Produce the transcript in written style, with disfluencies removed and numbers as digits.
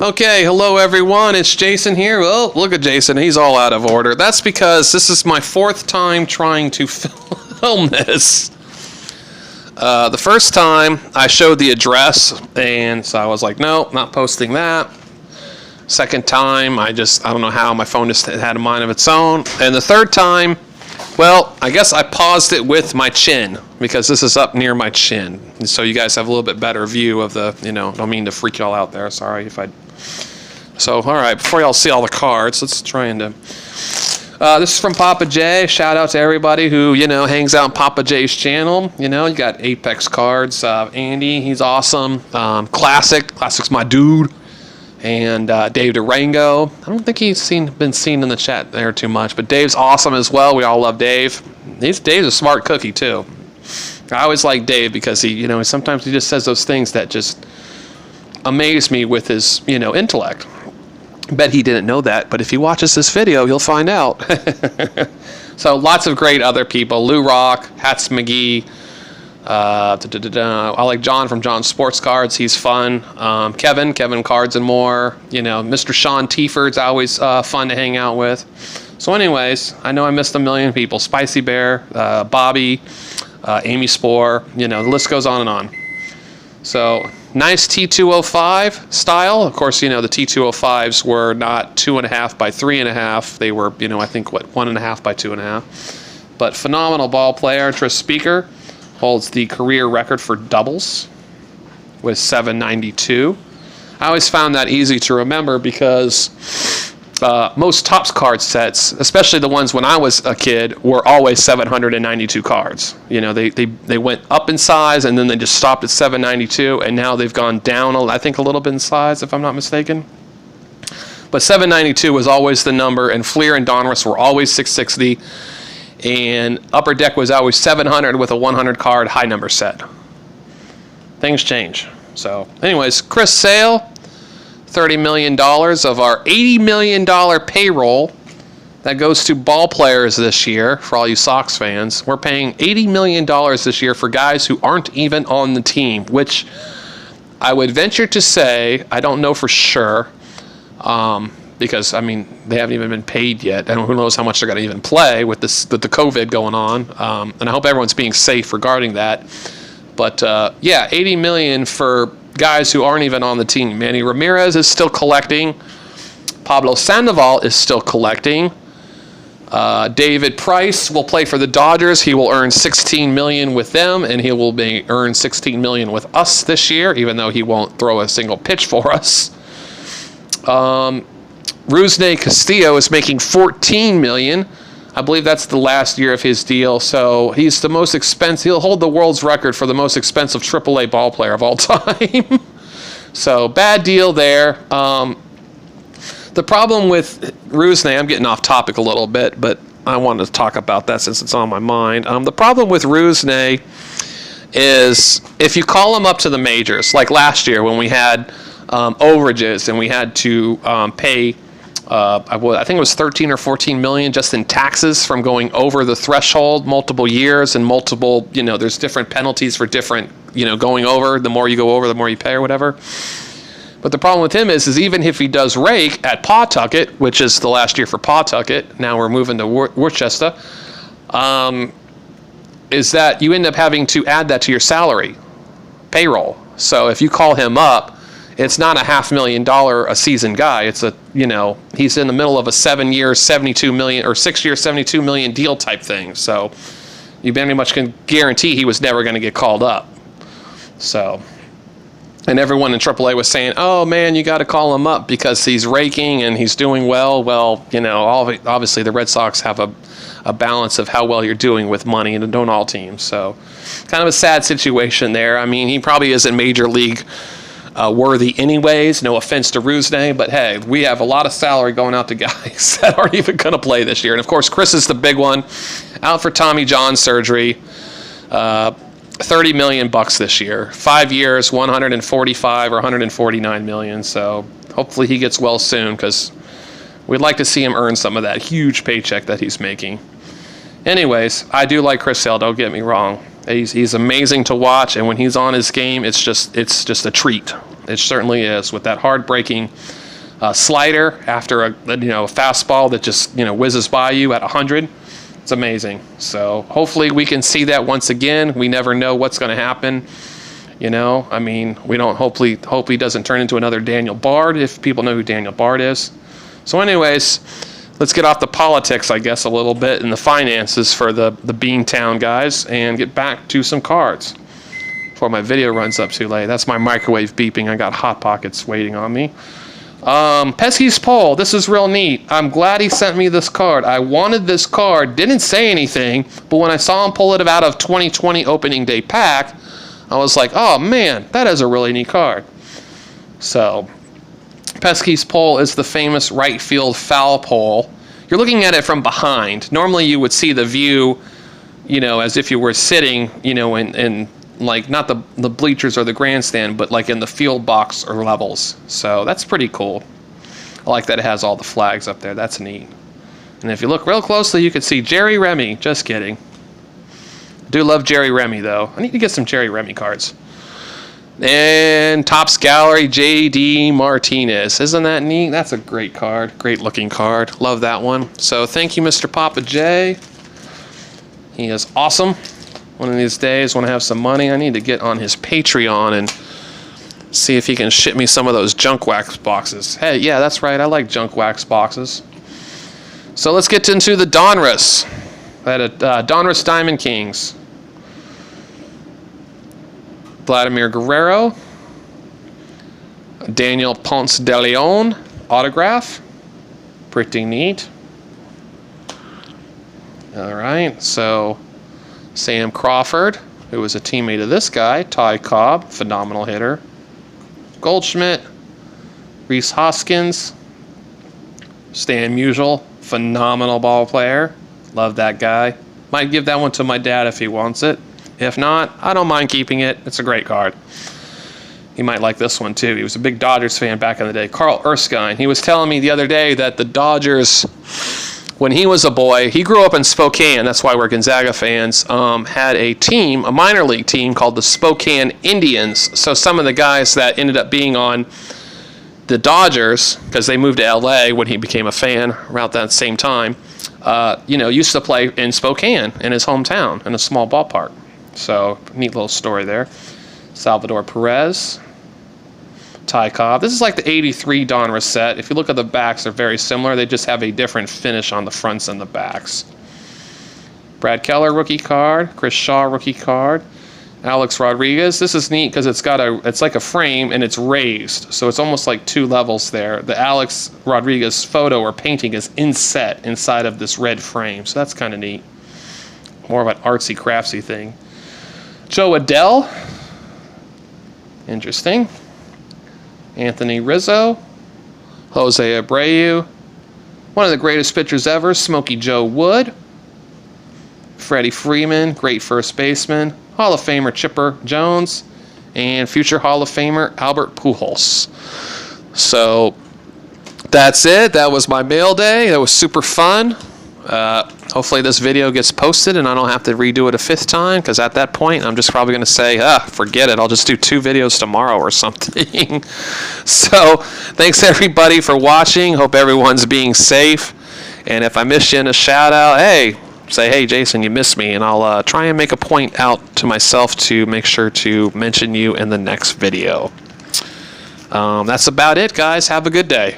Okay, hello everyone, it's Jason here. Well, look at Jason, he's all out of order. That's because this is my fourth time trying to film this. The first time I showed the address, and so I was like, no, not posting that. Second time, I don't know how, my phone just had a mind of its own. And the third time, well, I guess I paused it with my chin, because this is up near my chin. And so you guys have a little bit better view of the, don't mean to freak y'all out there, sorry if I... So, all right, before y'all see all the cards, let's try and... this is from Papa J. Shout out to everybody who, hangs out on Papa J's channel. You got Apex cards. Andy, he's awesome. Classic's my dude. And Dave Durango. I don't think he's been seen in the chat there too much, but Dave's awesome as well. We all love Dave. Dave's a smart cookie, too. I always like Dave because he, sometimes he just says those things that just amaze me with his, intellect. Bet he didn't know that, but if he watches this video, he'll find out. So lots of great other people. Lou Rock, Hats McGee. I like John from John's Sports Cards. He's fun. Kevin Cards and More. Mr. Sean Tieford's always fun to hang out with. So anyways, I know I missed a million people. Spicy Bear, Bobby, Amy Spore. The list goes on and on. So nice T205 style. Of course, the T205s were not 2.5 by 3.5. They were, I think, 1.5 by 2.5. But phenomenal ball player. Tris Speaker holds the career record for doubles with 792. I always found that easy to remember because most Topps card sets, especially the ones when I was a kid, were always 792 cards. They went up in size and then they just stopped at 792, and now they've gone down, I think, a little bit in size, if I'm not mistaken. But 792 was always the number, and Fleer and Donruss were always 660, and Upper Deck was always 700 with a 100 card high number set. Things change. So, anyways, Chris Sale. $30 million of our $80 million payroll that goes to ball players this year. For all you Sox fans, we're paying $80 million this year for guys who aren't even on the team, which I would venture to say, I don't know for sure, because, they haven't even been paid yet. I don't know, who knows how much they're going to even play with the COVID going on, and I hope everyone's being safe regarding that. But, yeah, $80 million for guys who aren't even on the team. Manny Ramirez is still collecting. Pablo Sandoval is still collecting. David Price will play for the Dodgers. He will earn $16 million with them, and he will earn $16 million with us this year, even though he won't throw a single pitch for us. Rusney Castillo is making $14 million. I believe that's the last year of his deal, so he's the most expensive. He'll hold the world's record for the most expensive AAA ball player of all time. So, bad deal there. The problem with Rusney, I'm getting off topic a little bit, but I wanted to talk about that since it's on my mind. The problem with Rusney is if you call him up to the majors, like last year when we had overages and we had to pay... I think it was 13 or 14 million just in taxes from going over the threshold multiple years and multiple, there's different penalties for different, going over. The more you go over, the more you pay or whatever. But the problem with him is even if he does rake at Pawtucket, which is the last year for Pawtucket, now we're moving to Worcester, is that you end up having to add that to your salary, payroll. So if you call him up, it's not a $500,000 a season guy. It's he's in the middle of a 7-year, $72 million or 6-year, $72 million deal type thing. So you very much can guarantee he was never going to get called up. So, and everyone in AAA was saying, "Oh man, you got to call him up because he's raking and he's doing well." Well, obviously the Red Sox have a balance of how well you're doing with money, and don't all teams. So, kind of a sad situation there. He probably isn't major league worthy anyways, no offense to Rusney, but hey, we have a lot of salary going out to guys that aren't even going to play this year. And of course, Chris is the big one, out for Tommy John surgery, $30 million this year, 5 years, 145 or 149 million. So hopefully he gets well soon, because we'd like to see him earn some of that huge paycheck that he's making. Anyways, I do like Chris Sale, don't get me wrong. He's amazing to watch, and when he's on his game, it's just a treat. It certainly is, with that hard-breaking slider after a fastball that just whizzes by you at 100. It's amazing. So hopefully we can see that once again. We never know what's going to happen. I mean, we don't hope he doesn't turn into another Daniel Bard, if people know who Daniel Bard is. So anyways, let's get off the politics, I guess, a little bit, and the finances for the Beantown guys, and get back to some cards before my video runs up too late. That's my microwave beeping. I got Hot Pockets waiting on me. Pesky's Poll. This is real neat. I'm glad he sent me this card. I wanted this card. Didn't say anything, but when I saw him pull it out of 2020 opening day pack, I was like, oh man, that is a really neat card. So, Pesky's Pole is the famous right field foul pole. You're looking at it from behind. Normally you would see the view, as if you were sitting, in like not the bleachers or the grandstand, but like in the field box or levels. So that's pretty cool. I like that it has all the flags up there. That's neat. And if you look real closely, you can see Jerry Remy. Just kidding. I do love Jerry Remy, though. I need to get some Jerry Remy cards. And Topps Gallery, J.D. Martinez. Isn't that neat? That's a great card. Great looking card. Love that one. So thank you, Mr. Papa J. He is awesome. One of these days, when I have some money, I need to get on his Patreon and see if he can ship me some of those junk wax boxes. Hey, yeah, that's right. I like junk wax boxes. So let's get into the Donruss. I had a Donruss Diamond Kings. Vladimir Guerrero. Daniel Ponce de Leon autograph. Pretty neat. All right, so Sam Crawford, who was a teammate of this guy. Ty Cobb, phenomenal hitter. Goldschmidt. Rhys Hoskins. Stan Musial, phenomenal ball player. Love that guy. Might give that one to my dad if he wants it. If not, I don't mind keeping it. It's a great card. He might like this one too. He was a big Dodgers fan back in the day. Carl Erskine. He was telling me the other day that the Dodgers, when he was a boy, he grew up in Spokane. That's why we're Gonzaga fans. Had a team, a minor league team called the Spokane Indians. So some of the guys that ended up being on the Dodgers, because they moved to LA when he became a fan around that same time, used to play in Spokane, in his hometown, in a small ballpark. So, neat little story there. Salvador Perez. Ty Cobb. This is like the 83 Donruss set. If you look at the backs, they're very similar. They just have a different finish on the fronts and the backs. Brad Keller, rookie card. Chris Shaw, rookie card. Alex Rodriguez. This is neat because it's like a frame and it's raised. So it's almost like two levels there. The Alex Rodriguez photo or painting is inset inside of this red frame. So that's kind of neat. More of an artsy craftsy thing. Joe Adell. Interesting. Anthony Rizzo. Jose Abreu. One of the greatest pitchers ever, Smokey Joe Wood. Freddie Freeman, great first baseman. Hall of Famer Chipper Jones. And future Hall of Famer Albert Pujols. So that's it. That was my mail day. That was super fun. Hopefully this video gets posted and I don't have to redo it a fifth time, because at that point I'm just probably going to say, forget it. I'll just do 2 videos tomorrow or something. So thanks everybody for watching. Hope everyone's being safe. And if I missed you in a shout out, say, hey, Jason, you missed me. And I'll try and make a point out to myself to make sure to mention you in the next video. That's about it, guys. Have a good day.